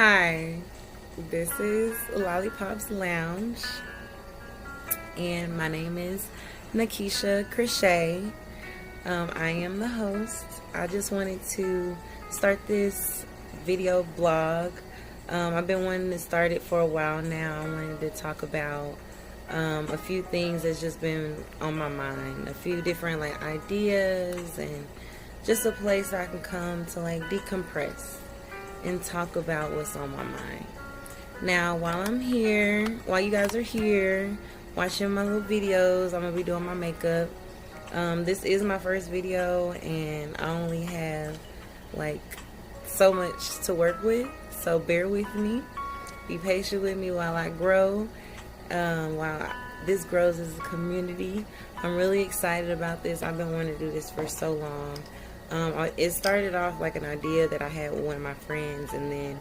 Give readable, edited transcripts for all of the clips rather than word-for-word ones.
Hi, this is Lollipop's Lounge, and my name is Nakisha Crochet. I am the host. I just wanted to start this video blog. I've been wanting to start it for a while now. I wanted to talk about a few things that's just been on my mind, a few different ideas, and just a place I can come to decompress and talk about what's on my mind. Now, while you guys are here watching my little videos, I'm gonna be doing my makeup. This is my first video, and I only have so much to work with, so bear with me. Be patient with me while I grow, while this grows as a community. I'm really excited about this. I've been wanting to do this for so long. It started off like an idea that I had with one of my friends, and then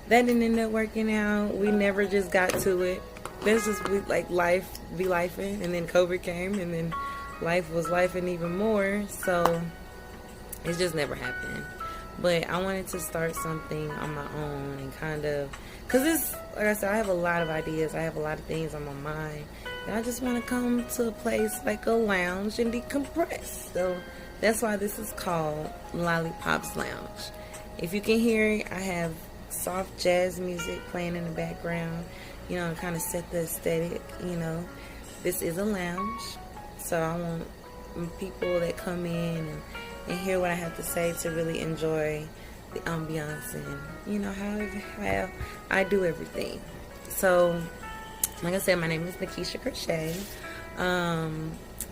that didn't end up working out. We never just got to it. That's just life be lifing, and then COVID came, and then life was lifing even more. So it just never happened. But I wanted to start something on my own and cause it's like I said, I have a lot of ideas. I have a lot of things on my mind, and I just want to come to a place like a lounge and decompress. So that's why this is called Lollipop's Lounge. If you can hear it, I have soft jazz music playing in the background, to kind of set the aesthetic. This is a lounge, so I want people that come in and hear what I have to say to really enjoy the ambiance and, how I do everything. So, like I said, my name is Nakisha Crochet.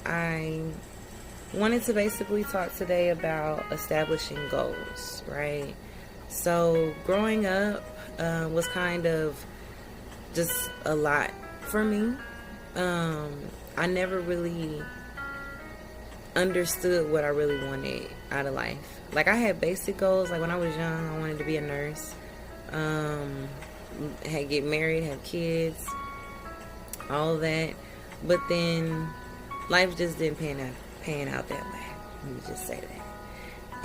I wanted to basically talk today about establishing goals, right? So growing up was kind of just a lot for me. I never really understood what I really wanted out of life. I had basic goals. When I was young, I wanted to be a nurse, get married, have kids, all that. But then life just didn't pan out that way. Let me just say that.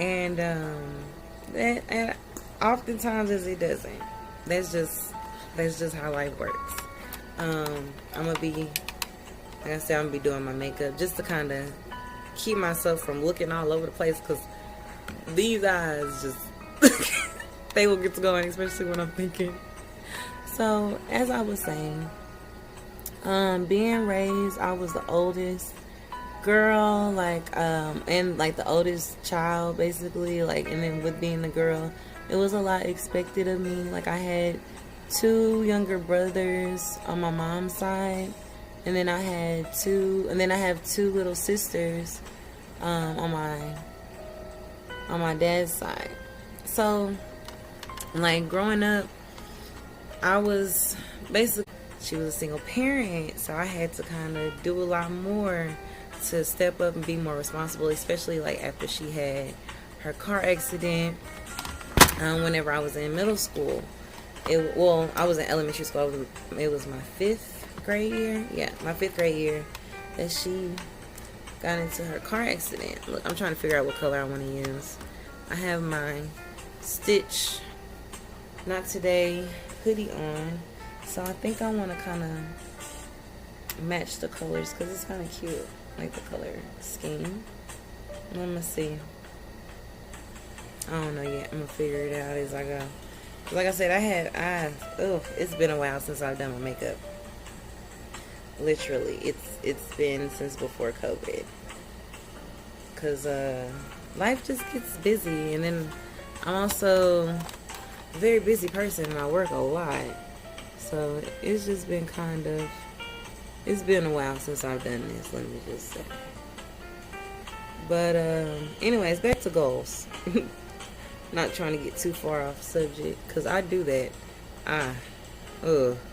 And oftentimes as it doesn't. That's just how life works. I'm gonna be, like I said, I'm gonna be doing my makeup just to kind of keep myself from looking all over the place, because these eyes just they will get to going, especially when I'm thinking. So as I was saying, being raised, I was the oldest girl, and the oldest child, basically, and then with being the girl, it was a lot expected of me. I had 2 younger brothers on my mom's side, and then I have 2 little sisters on my dad's side. So growing up, I was basically, she was a single parent, so I had to kind of do a lot more to step up and be more responsible, especially after she had her car accident. Whenever I was in middle school, I was in elementary school. It was my 5th grade year. Yeah, my 5th grade year that she got into her car accident. Look, I'm trying to figure out what color I want to use. I have my Stitch Not Today hoodie on, so I think I want to kind of match the colors because it's kind of cute, the color scheme. Let me see. I don't know yet. I'm gonna figure it out as I go. Like I said, it's been a while since I've done my makeup. Literally, it's been since before COVID. Cause life just gets busy, and then I'm also a very busy person, and I work a lot. So it's just been it's been a while since I've done this. Let me just say. But anyways, back to goals. Not trying to get too far off subject, because I do that.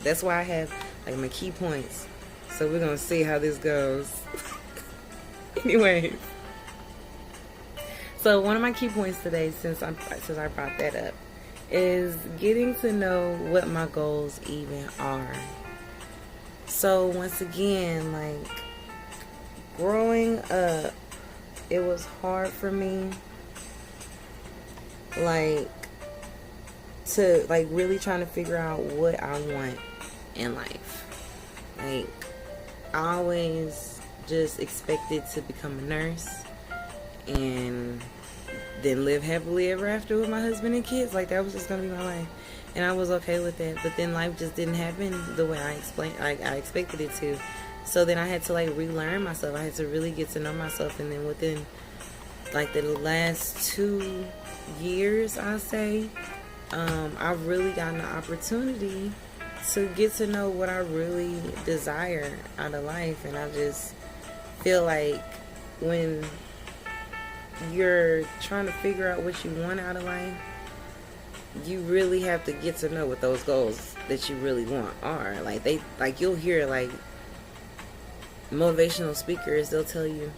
That's why I have my key points. So we're gonna see how this goes. Anyways, so one of my key points today, since I brought that up, is getting to know what my goals even are. So once again, growing up, it was hard for me. to like really trying to figure out what I want in life. Like, I always just expected to become a nurse and then live happily ever after with my husband and kids. Like, that was just gonna be my life, and I was okay with that. But then life just didn't happen the way I expected it to. So then I had to like relearn myself. I had to really get to know myself, and then within like the last 2 years, I say, I've really gotten the opportunity to get to know what I really desire out of life. And I just feel like when you're trying to figure out what you want out of life, you really have to get to know what those goals that you really want are. Like you'll hear like motivational speakers, they'll tell you,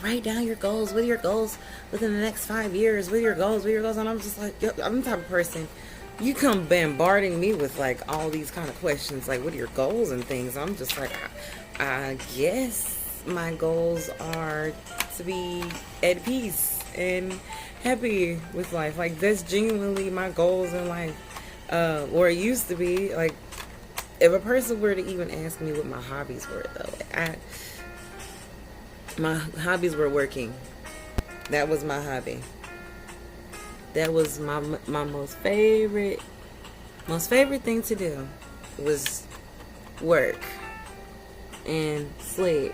write down your goals. What are your goals within the next 5 years? What are your goals? What are your goals? And I'm just like, yo, I'm the type of person, you come bombarding me with like all these kind of questions, like what are your goals and things. I'm just like, I guess my goals are to be at peace and happy with life. Like, that's genuinely my goals in life, or it used to be. Like, if a person were to even ask me what my hobbies were, though, like my hobbies were working. That was my hobby. That was my most favorite thing to do was work and sleep.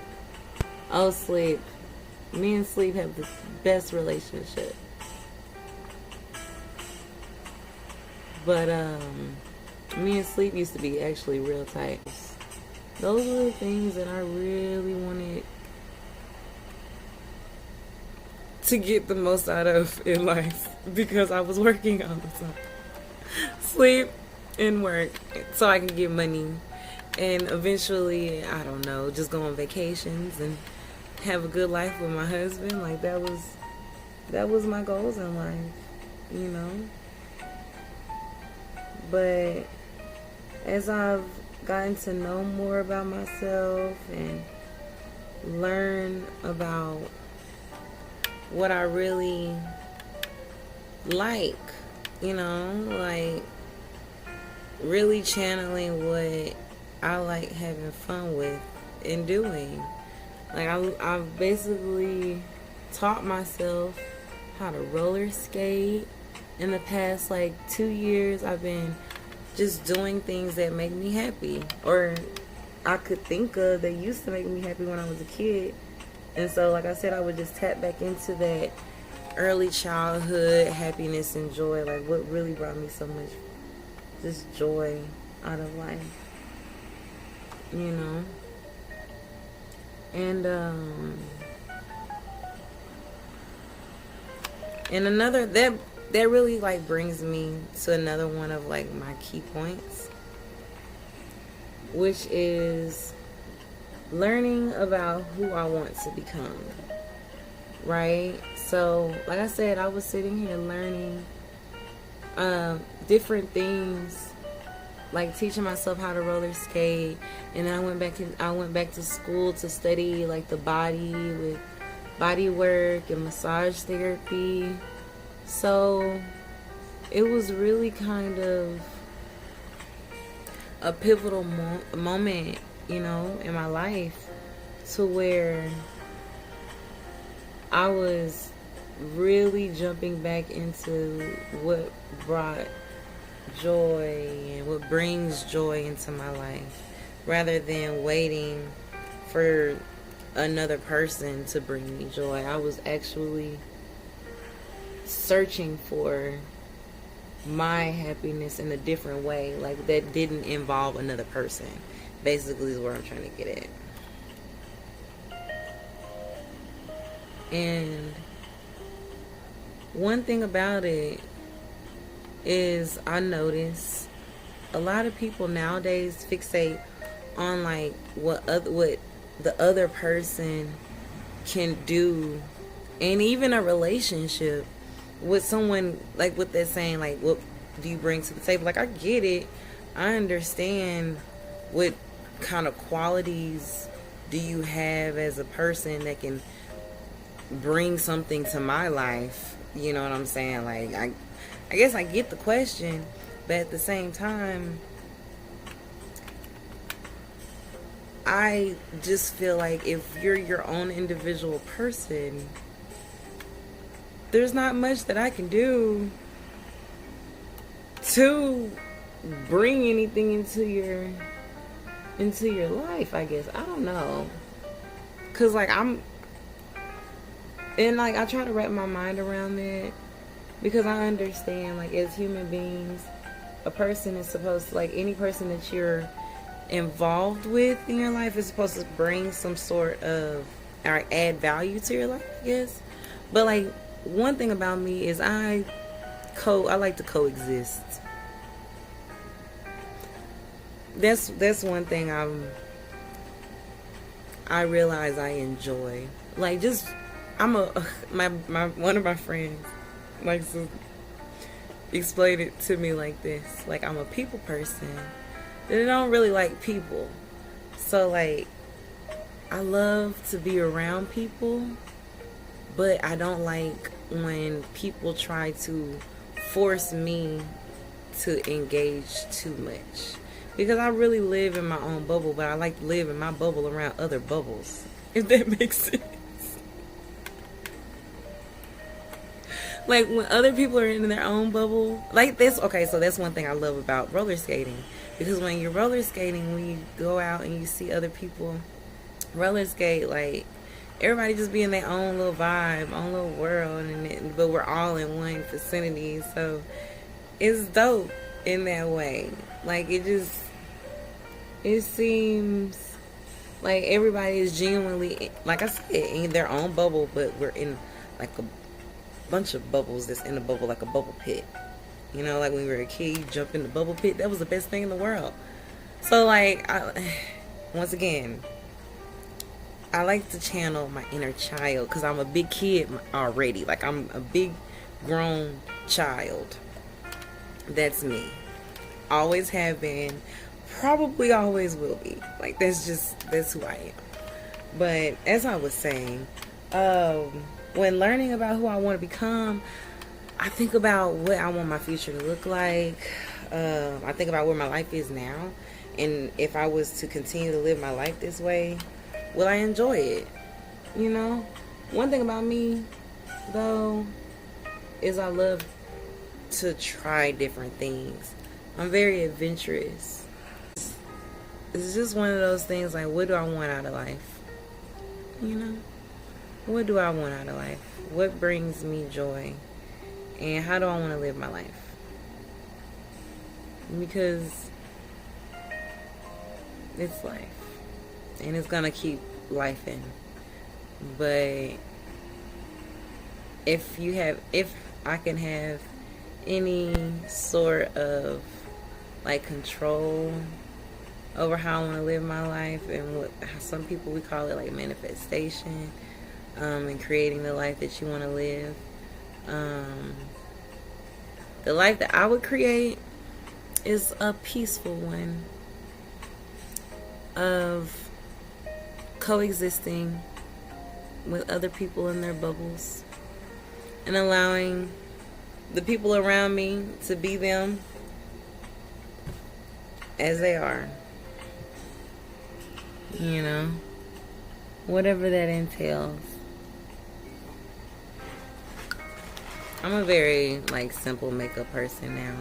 Oh, sleep. Me and sleep have the best relationship. But me and sleep used to be actually real tight. Those were the things that I really wanted to get the most out of in life, because I was working all the time. Sleep and work so I can get money, and eventually, I don't know, just go on vacations and have a good life with my husband. Like, that was my goals in life, you know. But as I've gotten to know more about myself and learn about what I really like, you know, like really channeling what I like having fun with and doing. Like, I've basically taught myself how to roller skate. In the past like 2 years, I've been just doing things that make me happy, or I could think of that used to make me happy when I was a kid. And so, like I said, I would just tap back into that early childhood happiness and joy, like what really brought me so much just joy out of life, you know. And another that really like brings me to another one of like my key points, which is learning about who I want to become, right? So, like I said, I was sitting here learning different things, like teaching myself how to roller skate, and then I went back to school to study like the body with body work and massage therapy. So it was really kind of a pivotal moment, you know, in my life, to where I was really jumping back into what brought joy and what brings joy into my life, rather than waiting for another person to bring me joy. I was actually searching for my happiness in a different way, like that didn't involve another person, basically, is where I'm trying to get at. And one thing about it is, I notice a lot of people nowadays fixate on like what the other person can do, and even a relationship with someone, like what they're saying, like what do you bring to the table. Like, I get it, I understand what kind of qualities do you have as a person that can bring something to my life, you know what I'm saying? Like, I guess I get the question, but at the same time, I just feel like if you're your own individual person, there's not much that I can do to bring anything into your life, I guess. I don't know. Cause like I try to wrap my mind around that, because I understand, like, as human beings, a person is supposed to, like, any person that you're involved with in your life is supposed to bring some sort of, or add value to your life, I guess. But like, one thing about me is I like to coexist. That's one thing I realize I enjoy. Like, just my one of my friends likes to explain it to me like this. Like, I'm a people person. They don't really like people. So like, I love to be around people, but I don't like when people try to force me to engage too much. Because I really live in my own bubble, but I like to live in my bubble around other bubbles. If that makes sense. Like, when other people are in their own bubble, like this. Okay, so that's one thing I love about roller skating. Because when you're roller skating, when you go out and you see other people roller skate, like, everybody just be in their own little vibe, own little world, but we're all in one vicinity. So it's dope in that way. Like, it seems like everybody is genuinely, like I said, in their own bubble, but we're in like a bunch of bubbles that's in a bubble, like a bubble pit. You know, like when we were a kid, you jump in the bubble pit. That was the best thing in the world. So like, once again, I like to channel my inner child, because I'm a big kid already. Like, I'm a big grown child. That's me. Always have been. Probably always will be. Like, that's who I am. But as I was saying, when learning about who I want to become, I think about what I want my future to look like. I think about where my life is now, and if I was to continue to live my life this way, will I enjoy it? You know? One thing about me, though, is I love to try different things. I'm very adventurous. It's just one of those things, like, what do I want out of life? You know? What do I want out of life? What brings me joy? And how do I want to live my life? Because it's life. And it's going to keep life in. But if I can have any sort of, like, control over how I want to live my life, and what some people, we call it like manifestation, and creating the life that you want to live. The life that I would create is a peaceful one of coexisting with other people in their bubbles, and allowing the people around me to be them as they are. You know, whatever that entails. I'm a very, like, simple makeup person now.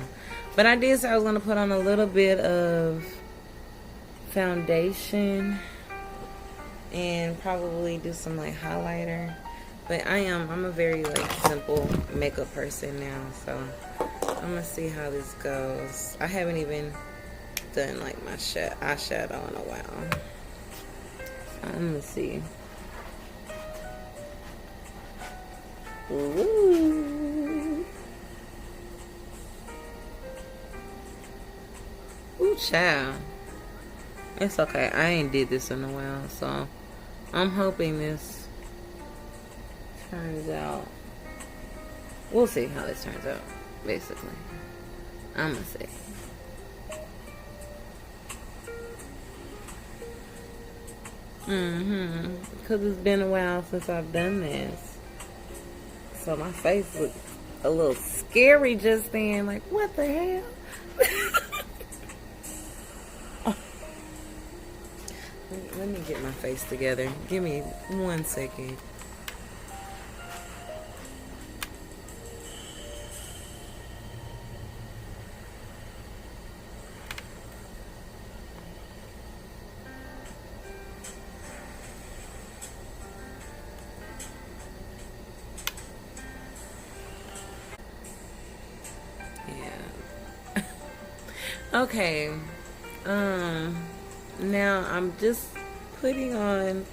But I did say I was going to put on a little bit of foundation and probably do some, like, highlighter. But I'm a very, like, simple makeup person now. So I'm going to see how this goes. I haven't even done, like, my eyeshadow in a while. Let me see. Ooh. Ooh, child. It's okay. I ain't did this in a while, so I'm hoping this turns out. We'll see how this turns out, basically. I'm gonna see. Because it's been a while since I've done this. So my face looks a little scary just then. Like, what the hell? Let me get my face together. Give me 1 second. Yeah. Okay. Now I'm just putting on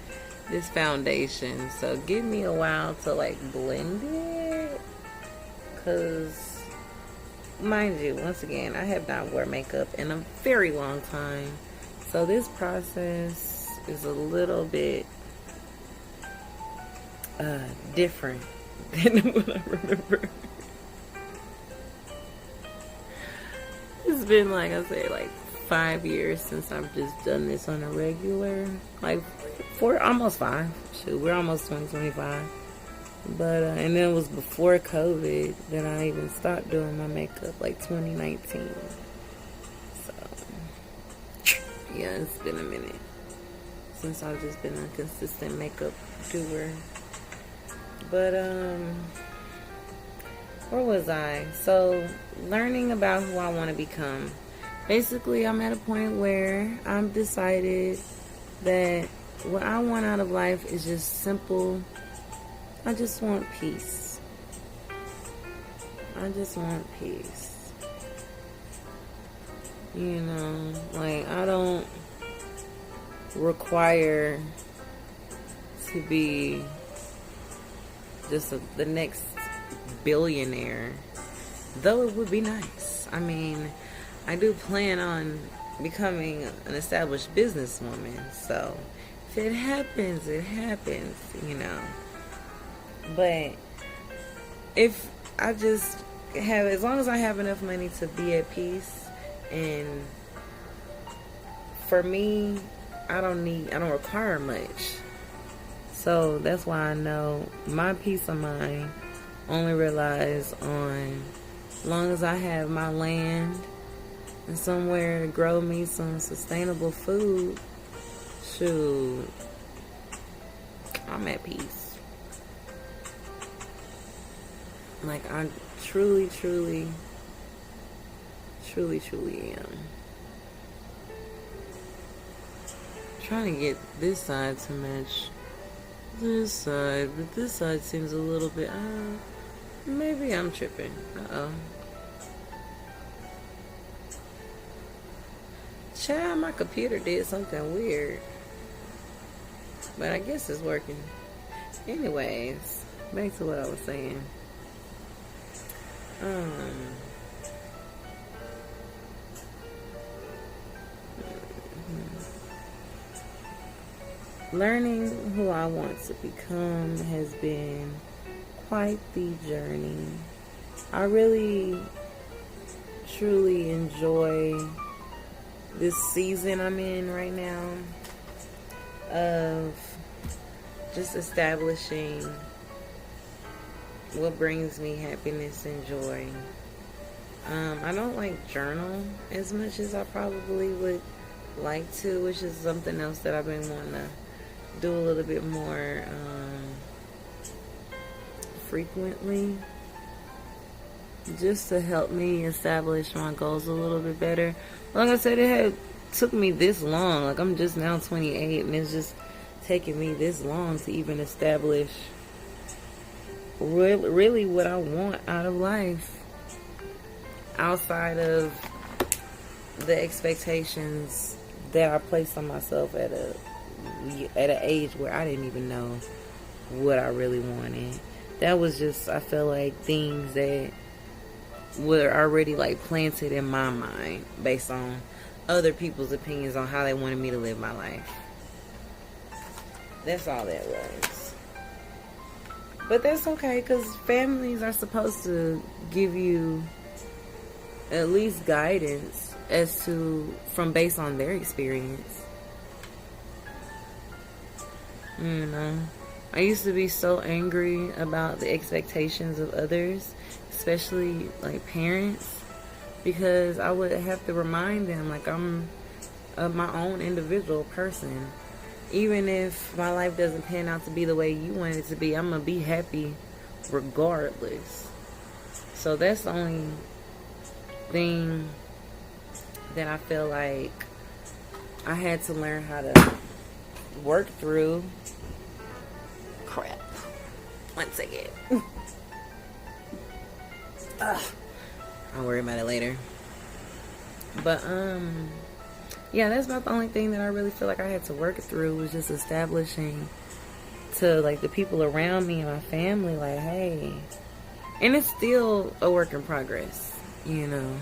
this foundation, so give me a while to like blend it, cause mind you, once again, I have not worn makeup in a very long time, so this process is a little bit different than what I remember. It's been, like I said, like 5 years since I've just done this on a regular, like almost 5. Shoot, we're almost 2025. But and then it was before COVID that I even stopped doing my makeup, like 2019. So yeah, it's been a minute since I've just been a consistent makeup doer. But where was I? So learning about who I want to become. Basically, I'm at a point where I've decided that what I want out of life is just simple. I just want peace. I just want peace. You know, like I don't require to be just the next billionaire, though it would be nice. I mean, I do plan on becoming an established businesswoman, so if it happens, it happens, you know. But if I just have, as long as I have enough money to be at peace, and for me, I don't require much. So that's why I know my peace of mind only relies on, as long as I have my land and somewhere to grow me some sustainable food, shoot, I'm at peace. Like I truly am. Trying to get this side to match this side, but this side seems a little bit, maybe I'm tripping. Child, my computer did something weird, but I guess it's working. Anyways, back to what I was saying. Learning who I want to become has been quite the journey. I really, truly enjoy this season I'm in right now of just establishing what brings me happiness and joy. I don't like journal as much as I probably would like to, which is something else that I've been wanting to do a little bit more frequently, just to help me establish my goals a little bit better. Like I said, it took me this long. Like I'm just now 28, and it's just taken me this long to even establish really what I want out of life, outside of the expectations that I placed on myself at an age where I didn't even know what I really wanted. That was just, I feel like, things that were already like planted in my mind based on other people's opinions on how they wanted me to live my life. That's all that was. But that's okay, because families are supposed to give you at least guidance as to, from based on their experience. You know, I used to be so angry about the expectations of others, especially like parents, because I would have to remind them like I'm my own individual person. Even if my life doesn't pan out to be the way you want it to be, I'm gonna be happy regardless. So that's the only thing that I feel like I had to learn how to work through. Crap. 1 second. I'll worry about it later. But yeah, that's about the only thing that I really feel like I had to work through, was just establishing to like the people around me and my family, like, hey, and it's still a work in progress, you know.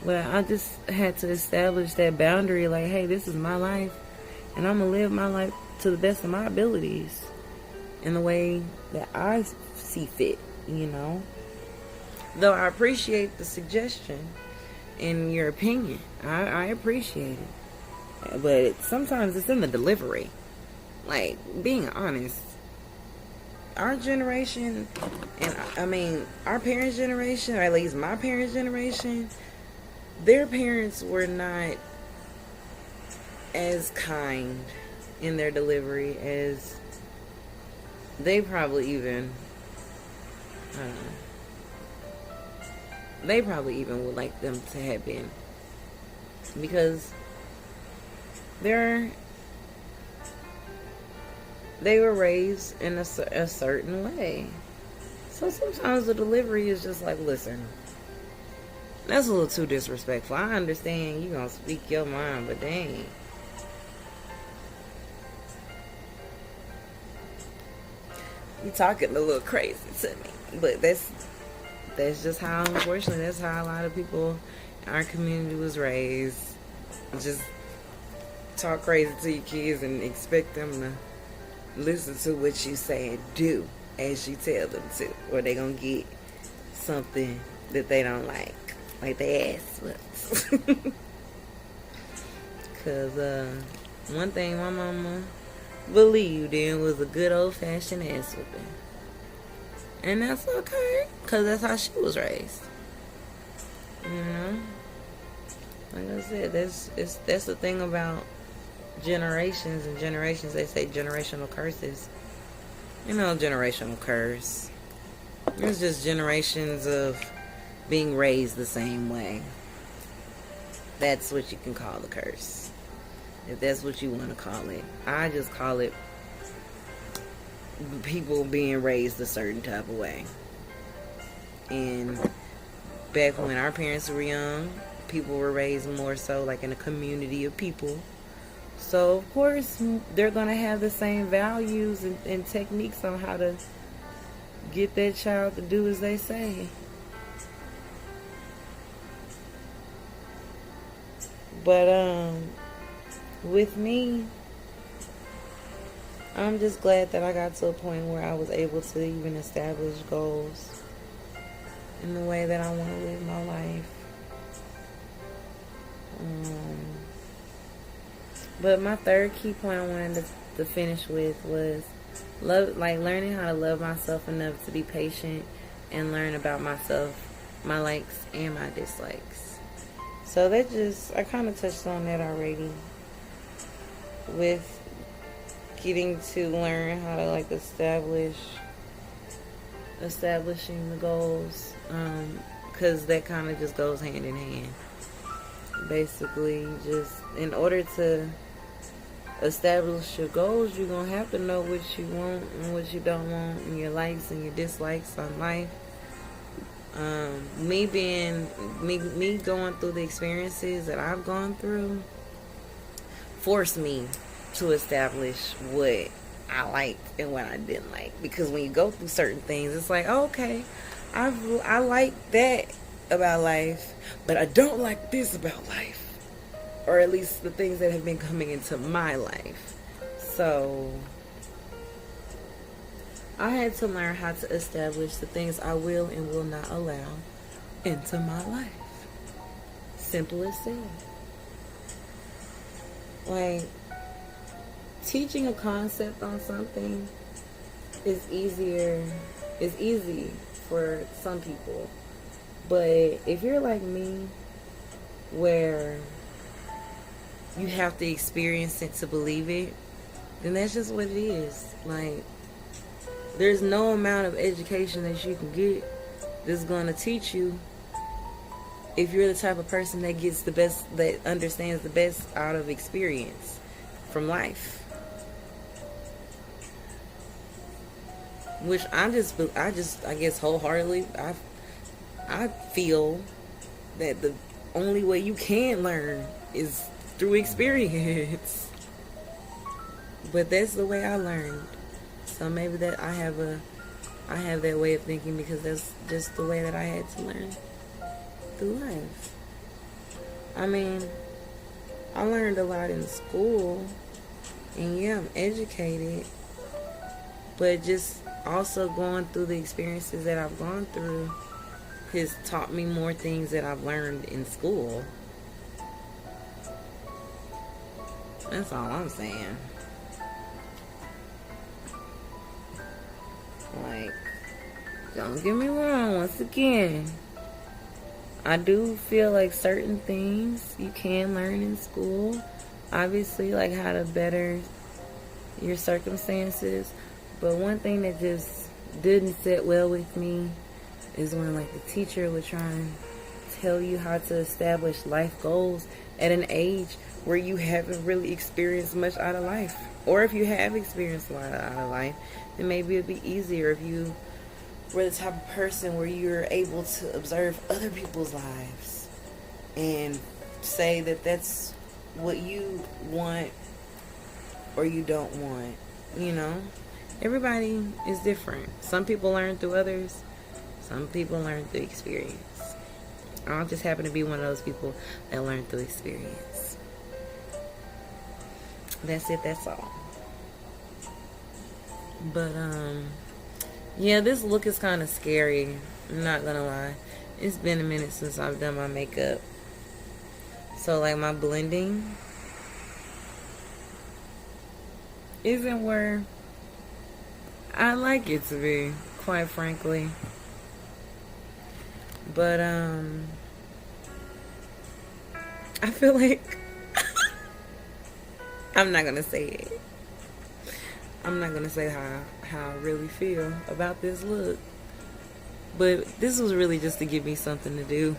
But I just had to establish that boundary, like, hey, this is my life, and I'm gonna live my life to the best of my abilities in the way that I see fit, you know. Though I appreciate the suggestion and your opinion, I appreciate it, but sometimes it's in the delivery. Like, being honest, our generation, and I mean our parents' generation, or at least my parents' generation, their parents were not as kind in their delivery as they probably even, I don't know, they probably even would like them to have been, because they were raised in a certain way. So sometimes the delivery is just like, listen, that's a little too disrespectful. I understand you gonna speak your mind, but dang, you talking a little crazy to me. But that's just how, unfortunately, that's how a lot of people in our community was raised. Just talk crazy to your kids and expect them to listen to what you say and do as you tell them to, or they gonna get something that they don't like they ass whips. Cause one thing my mama believed in was a good old-fashioned ass whipping, and that's okay, cause that's how she was raised, you know. Like I said, that's the thing about generations and generations. They say generational curses. You know, generational curse. It's just generations of being raised the same way. That's what you can call the curse, if that's what you want to call it. I just call it people being raised a certain type of way. And back when our parents were young, people were raised more so like in a community of people. So of course they're going to have the same values and techniques on how to get that child to do as they say. But with me, I'm just glad that I got to a point where I was able to even establish goals in the way that I want to live my life. But my third key point I wanted to finish with was learning how to love myself enough to be patient and learn about myself, my likes and my dislikes. So I kind of touched on that already, with getting to learn how to like establishing the goals, because that kind of just goes hand in hand. Basically, just in order to establish your goals, you're gonna have to know what you want and what you don't want, and your likes and your dislikes on life. Me going through the experiences that I've gone through forced me to establish what I liked and what I didn't like. Because when you go through certain things, it's like, oh, okay, I like that about life, but I don't like this about life. Or at least the things that have been coming into my life. So I had to learn how to establish the things I will and will not allow into my life. Simple as said. Like, teaching a concept on something is easy for some people. But if you're like me, where you have to experience it to believe it, then that's just what it is. Like, there's no amount of education that you can get that's going to teach you if you're the type of person that gets the best, that understands the best out of experience from life. Which I guess wholeheartedly, I feel that the only way you can learn is through experience. But that's the way I learned. So maybe that I have that way of thinking because that's just the way that I had to learn through life. I mean, I learned a lot in school, and yeah, I'm educated, but just also going through the experiences that I've gone through has taught me more things that I've learned in school. That's all I'm saying. Like, don't get me wrong, once again, I do feel like certain things you can learn in school. Obviously, like how to better your circumstances. But one thing that just didn't sit well with me is when like the teacher would try and tell you how to establish life goals at an age where you haven't really experienced much out of life. Or if you have experienced a lot out of life, then maybe it'd be easier if you were the type of person where you're able to observe other people's lives and say that that's what you want or you don't want. You know, everybody is different. Some people learn through others. Some people learn through experience. I just happen to be one of those people that learn through experience. That's it, that's all. But yeah, this look is kind of scary, I'm not gonna lie. It's been a minute since I've done my makeup, so like my blending isn't where I like it to be, quite frankly. But I feel like I'm not gonna say it. I'm not gonna say how I really feel about this look. But this was really just to give me something to do.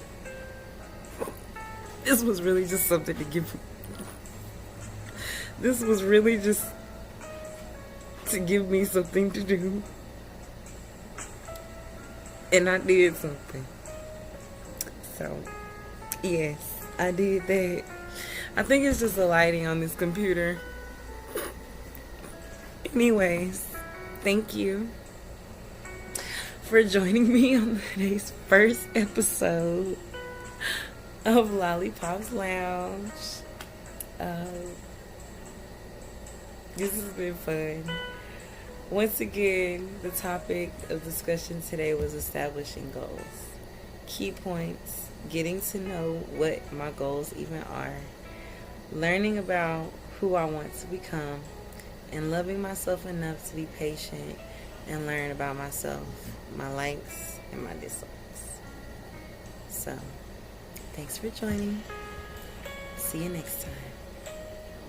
This was really just something to give me. This was really just to give me something to do. And I did something. So, yes, I did that. I think it's just the lighting on this computer. Anyways, thank you for joining me on today's first episode of Lollipop's Lounge. This has been fun. Once again, the topic of discussion today was establishing goals. Key points, getting to know what my goals even are, learning about who I want to become, and loving myself enough to be patient and learn about myself, my likes and my dislikes. So, thanks for joining. See you next time.